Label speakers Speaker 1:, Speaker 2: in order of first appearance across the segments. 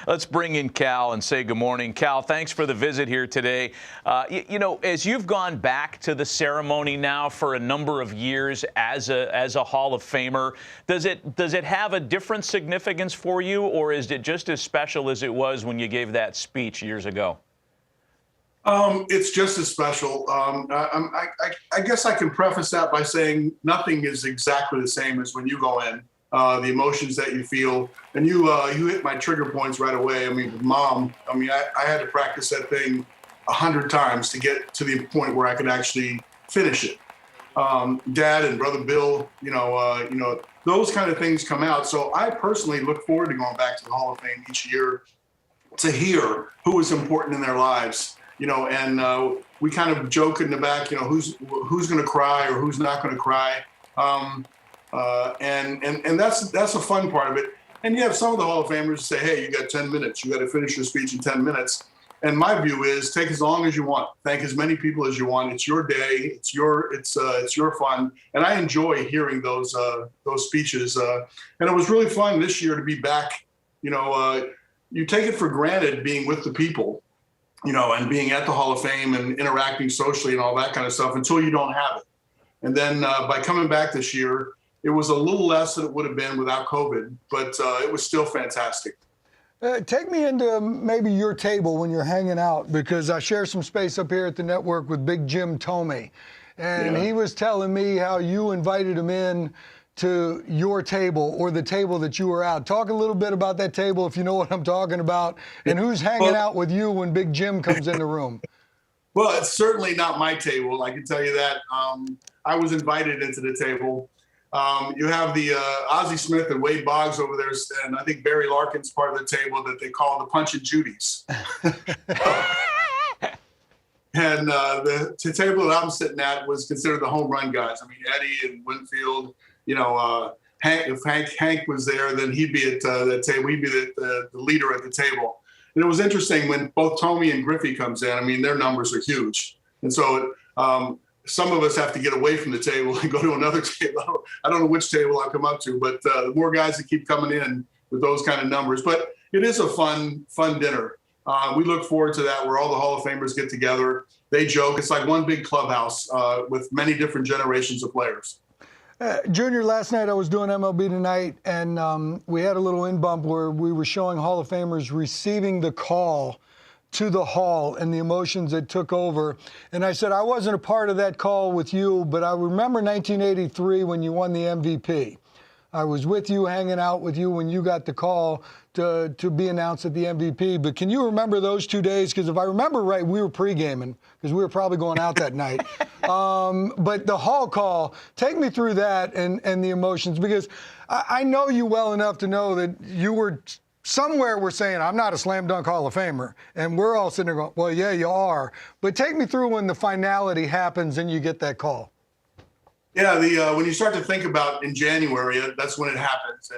Speaker 1: Let's bring in Cal and say good morning. Cal, thanks for the visit here today. As you've gone back to the ceremony now for a number of years as a Hall of Famer, does it have a different significance for you, or is it just as special as it was when you gave that speech years ago?
Speaker 2: It's just as special. I guess I can preface that by saying nothing is exactly the same as when you go in. The emotions that you feel, and you hit my trigger points right away. I mean, with Mom, I had to practice that thing 100 times to get to the point where I could actually finish it. Dad and Brother Bill, those kind of things come out. So I personally look forward to going back to the Hall of Fame each year to hear who is important in their lives. And we kind of joke in the back, who's going to cry or who's not going to cry. And that's a fun part of it. And you have some of the Hall of Famers say, hey, you got 10 minutes. You got to finish your speech in 10 minutes. And my view is take as long as you want. Thank as many people as you want. It's your day. It's your fun. And I enjoy hearing those speeches. And it was really fun this year to be back. You take it for granted being with the people, and being at the Hall of Fame and interacting socially and all that kind of stuff until you don't have it. And then by coming back this year, it was a little less than it would have been without COVID, but it was still fantastic.
Speaker 3: Take me into maybe your table when you're hanging out, because I share some space up here at the network with Big Jim Thome. And He was telling me how you invited him in to your table, or the table that you were at. Talk a little bit about that table, if you know what I'm talking about, and who's hanging out with you when Big Jim comes in the room.
Speaker 2: Well, it's certainly not my table. I can tell you that. I was invited into the table. You have the Ozzie Smith and Wade Boggs over there, and I think Barry Larkin's part of the table that they call the Punch and Judies. And the table that I'm sitting at was considered the home run guys. I mean, Eddie and Winfield. Hank, if Hank was there, then he'd be at that table. He'd be the leader at the table. And it was interesting when both Thome and Griffey comes in. I mean, their numbers are huge. And so some of us have to get away from the table and go to another table. I don't know which table I'll come up to, but the more guys that keep coming in with those kind of numbers. But it is a fun dinner. We look forward to that, where all the Hall of Famers get together. They joke. It's like one big clubhouse with many different generations of players.
Speaker 3: Junior, last night I was doing MLB Tonight, and we had a little in-bump where we were showing Hall of Famers receiving the call to the Hall and the emotions that took over. And I said, I wasn't a part of that call with you, but I remember 1983 when you won the MVP. I was with you, hanging out with you when you got the call to be announced at the MVP. But can you remember those 2 days? Because if I remember right, we were pre-gaming because we were probably going out that night. But the Hall call, take me through that and the emotions, because I know you well enough to know that you were somewhere we're saying, I'm not a slam dunk Hall of Famer. And we're all sitting there going, well, yeah, you are. But take me through when the finality happens and you get that call.
Speaker 2: Yeah, when you start to think about in January, that's when it happens.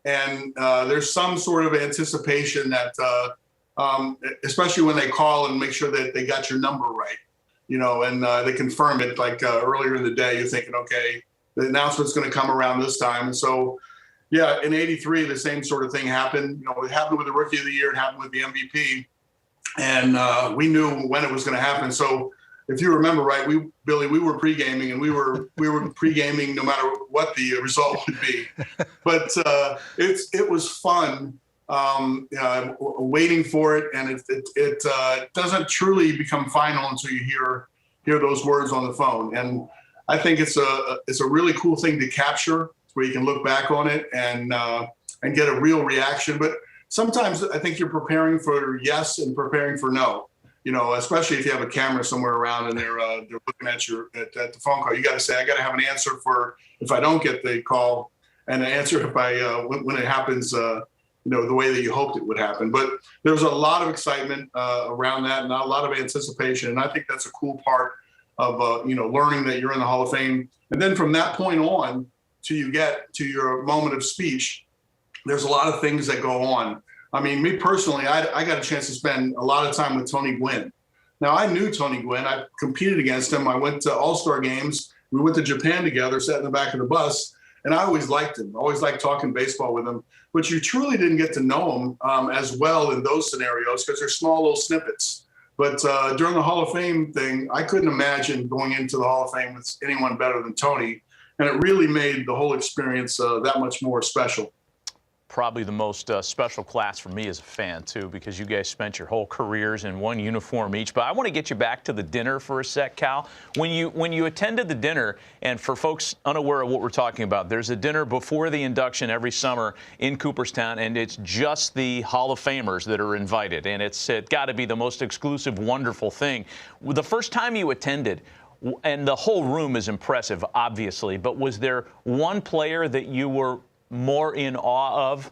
Speaker 2: And there's some sort of anticipation that, especially when they call and make sure that they got your number right, and they confirm it like earlier in the day, you're thinking, okay, the announcement's going to come around this time. And so, yeah, in '83, the same sort of thing happened. It happened with the Rookie of the Year, it happened with the MVP. And we knew when it was going to happen. So if you remember right, Billy, we were pre-gaming, and we were pre-gaming no matter what the result would be. But it was fun waiting for it, and it doesn't truly become final until you hear those words on the phone. And I think it's a really cool thing to capture, where you can look back on it and get a real reaction. But sometimes I think you're preparing for yes and preparing for no. Especially if you have a camera somewhere around and they're looking at the phone call. You got to say, I got to have an answer for if I don't get the call, and an answer if I when it happens, the way that you hoped it would happen. But there was a lot of excitement around that, and a lot of anticipation. And I think that's a cool part of learning that you're in the Hall of Fame. And then from that point on, till you get to your moment of speech, there's a lot of things that go on. I mean, me personally, I got a chance to spend a lot of time with Tony Gwynn. Now, I knew Tony Gwynn. I competed against him. I went to All-Star games. We went to Japan together, sat in the back of the bus. And I always liked him, always liked talking baseball with him. But you truly didn't get to know him as well in those scenarios because they're small little snippets. But during the Hall of Fame thing, I couldn't imagine going into the Hall of Fame with anyone better than Tony. And it really made the whole experience that much more special.
Speaker 1: Probably the most special class for me as a fan, too, because you guys spent your whole careers in one uniform each. But I want to get you back to the dinner for a sec, Cal. When you attended the dinner, and for folks unaware of what we're talking about, there's a dinner before the induction every summer in Cooperstown, and it's just the Hall of Famers that are invited. And it's got to be the most exclusive, wonderful thing. The first time you attended, and the whole room is impressive, obviously, but was there one player that you were more in awe of?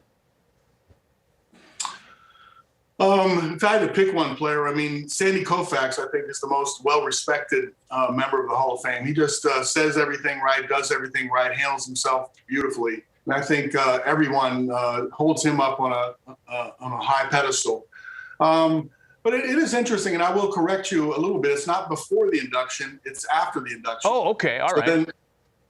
Speaker 2: If I had to pick one player, I mean, Sandy Koufax, I think, is the most well-respected member of the Hall of Fame. He just says everything right, does everything right, handles himself beautifully. And I think everyone holds him up on a high pedestal. But it is interesting, and I will correct you a little bit. It's not before the induction. It's after the induction.
Speaker 1: Oh, okay. All right.
Speaker 2: Then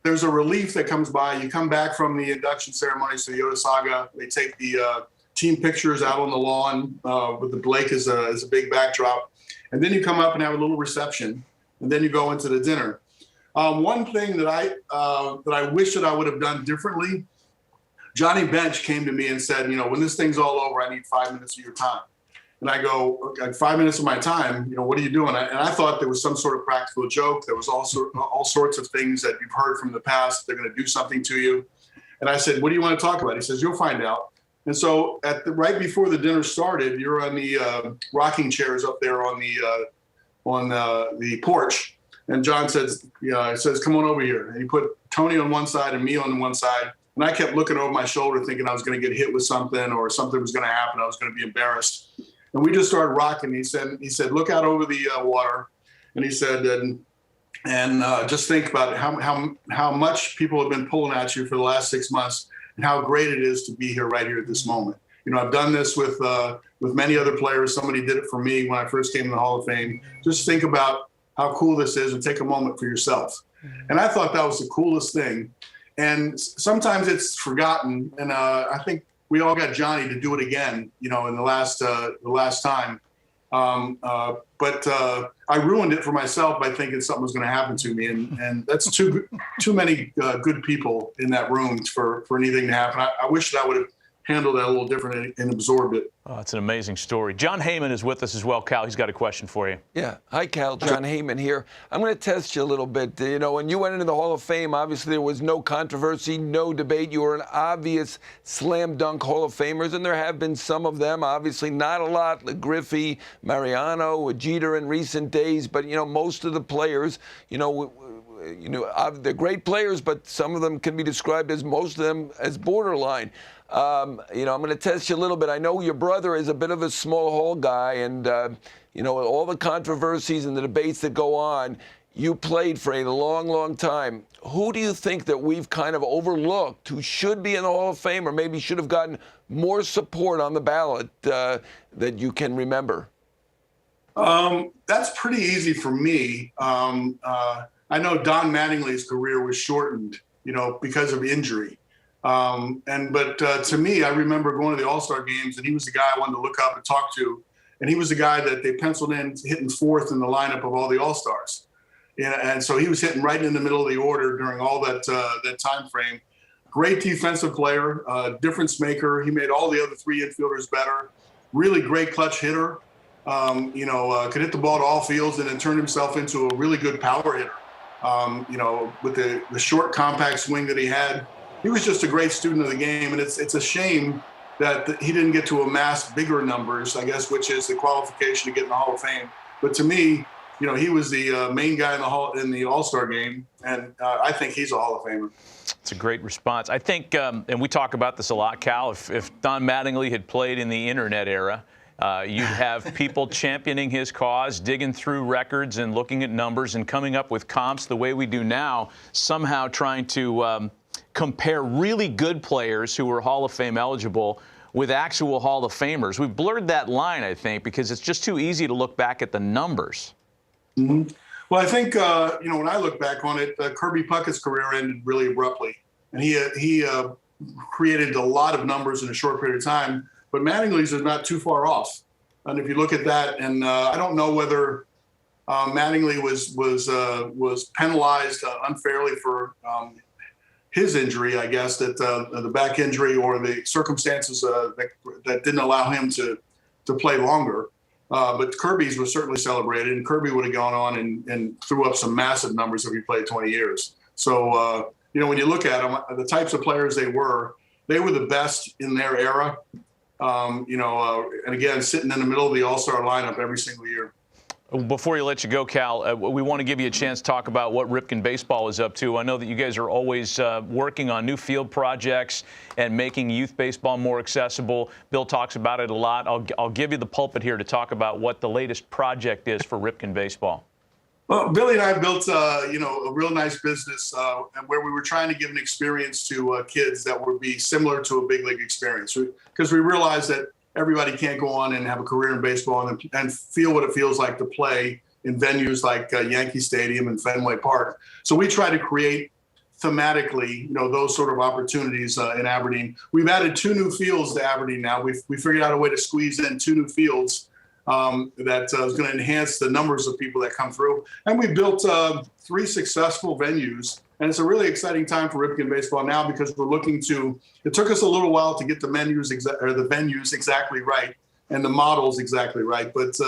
Speaker 2: there's a relief that comes by. You come back from the induction ceremonies to the Yoda Saga. They take the team pictures out on the lawn with the Blake as a big backdrop. And then you come up and have a little reception. And then you go into the dinner. One thing that I wish that I would have done differently, Johnny Bench came to me and said, when this thing's all over, I need 5 minutes of your time. And I go, okay, 5 minutes of my time, what are you doing? And I thought there was some sort of practical joke. There was also all sorts of things that you've heard from the past. They're going to do something to you. And I said, what do you want to talk about? He says, you'll find out. And so right before the dinner started, you're on the rocking chairs up there on the porch. And John says, come on over here. And he put Tony on one side and me on one side. And I kept looking over my shoulder thinking I was going to get hit with something or something was going to happen. I was going to be embarrassed. And we just started rocking. He said, look out over the water. And he said, and just think about how much people have been pulling at you for the last 6 months and how great it is to be here right here at this moment. I've done this with many other players. Somebody did it for me when I first came to the Hall of Fame. Just think about how cool this is and take a moment for yourself. And I thought that was the coolest thing. And sometimes it's forgotten. And I think we all got Johnny to do it again, in the last time. But I ruined it for myself by thinking something was going to happen to me. And that's too many good people in that room for anything to happen. I wish that I would have handled that a little different and absorbed it.
Speaker 1: Oh, it's an amazing story. John Heyman is with us as well. Cal, he's got a question for you.
Speaker 4: Yeah. Hi, Cal. John Heyman here. I'm going to test you a little bit. When you went into the Hall of Fame, obviously there was no controversy, no debate. You were an obvious slam dunk Hall of Famers, and there have been some of them. Obviously not a lot. Griffey, Mariano, Jeter in recent days. But, most of the players, they're great players, but some of them can be described as most of them as borderline. I'm going to test you a little bit. I know your brother is a bit of a small hall guy, and, all the controversies and the debates that go on, you played for a long, long time. Who do you think that we've kind of overlooked who should be in the Hall of Fame or maybe should have gotten more support on the ballot that you can remember?
Speaker 2: That's pretty easy for me. I know Don Mattingly's career was shortened, because of injury. But to me, I remember going to the All-Star games, and he was the guy I wanted to look up and talk to. And he was the guy that they penciled in hitting fourth in the lineup of all the All-Stars. And so he was hitting right in the middle of the order during all that time frame. Great defensive player, difference maker. He made all the other three infielders better. Really great clutch hitter. Could hit the ball to all fields and then turn himself into a really good power hitter. With the short, compact swing that he had. He was just a great student of the game, and it's a shame that he didn't get to amass bigger numbers, I guess, which is the qualification to get in the Hall of Fame. But to me, he was the main guy in the All-Star game, and I think he's a Hall of Famer.
Speaker 1: It's a great response. I think, and we talk about this a lot, Cal, if Don Mattingly had played in the internet era, you'd have people championing his cause, digging through records and looking at numbers and coming up with comps the way we do now, somehow trying to compare really good players who are Hall of Fame eligible with actual Hall of Famers. We've blurred that line, I think, because it's just too easy to look back at the numbers.
Speaker 2: Mm-hmm. Well, I think, when I look back on it, Kirby Puckett's career ended really abruptly. and he created a lot of numbers in a short period of time. But Mattingly's is not too far off. And if you look at that, and I don't know whether Mattingly was penalized unfairly for his injury, I guess, that the back injury or the circumstances that didn't allow him to play longer. But Kirby's was certainly celebrated, and Kirby would have gone on and threw up some massive numbers if he played 20 years. So, when you look at them, the types of players they were the best in their era. And again, sitting in the middle of the All-Star lineup every single year.
Speaker 1: Before you let you go, Cal, we want to give you a chance to talk about what Ripken Baseball is up to. I know that you guys are always working on new field projects and making youth baseball more accessible. Bill talks about it a lot. I'll give you the pulpit here to talk about what the latest project is for Ripken Baseball.
Speaker 2: Well, Billy and I built, a real nice business where we were trying to give an experience to kids that would be similar to a big league experience, because we realized that everybody can't go on and have a career in baseball and feel what it feels like to play in venues like Yankee Stadium and Fenway Park. So we try to create thematically, those sort of opportunities in Aberdeen. We've added 2 new fields to Aberdeen now. We figured out a way to squeeze in 2 new fields that is going to enhance the numbers of people that come through. And we built 3 successful venues. And it's a really exciting time for Ripken Baseball now, because we're looking to. It took us a little while to get the venues exactly right and the models exactly right, but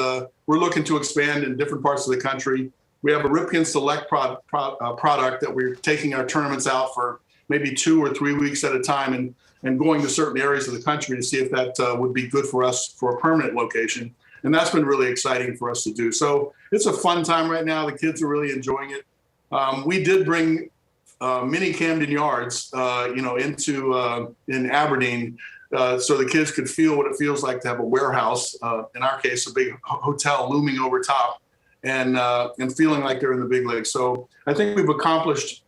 Speaker 2: we're looking to expand in different parts of the country. We have a Ripken Select product that we're taking our tournaments out for maybe 2 or 3 weeks at a time, and going to certain areas of the country to see if that would be good for us for a permanent location. And that's been really exciting for us to do. So it's a fun time right now. The kids are really enjoying it. We did bring mini Camden Yards, in Aberdeen, so the kids could feel what it feels like to have a warehouse, in our case, a big hotel looming over top, and feeling like they're in the big leagues. So I think we've accomplished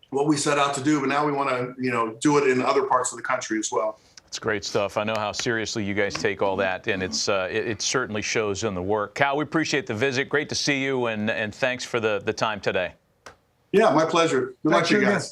Speaker 2: what we set out to do, but now we want to, do it in other parts of the country as well.
Speaker 1: It's great stuff. I know how seriously you guys take all that, and it certainly shows in the work. Cal, we appreciate the visit. Great to see you, and thanks for the time today.
Speaker 2: Yeah, my pleasure. Good luck to you guys.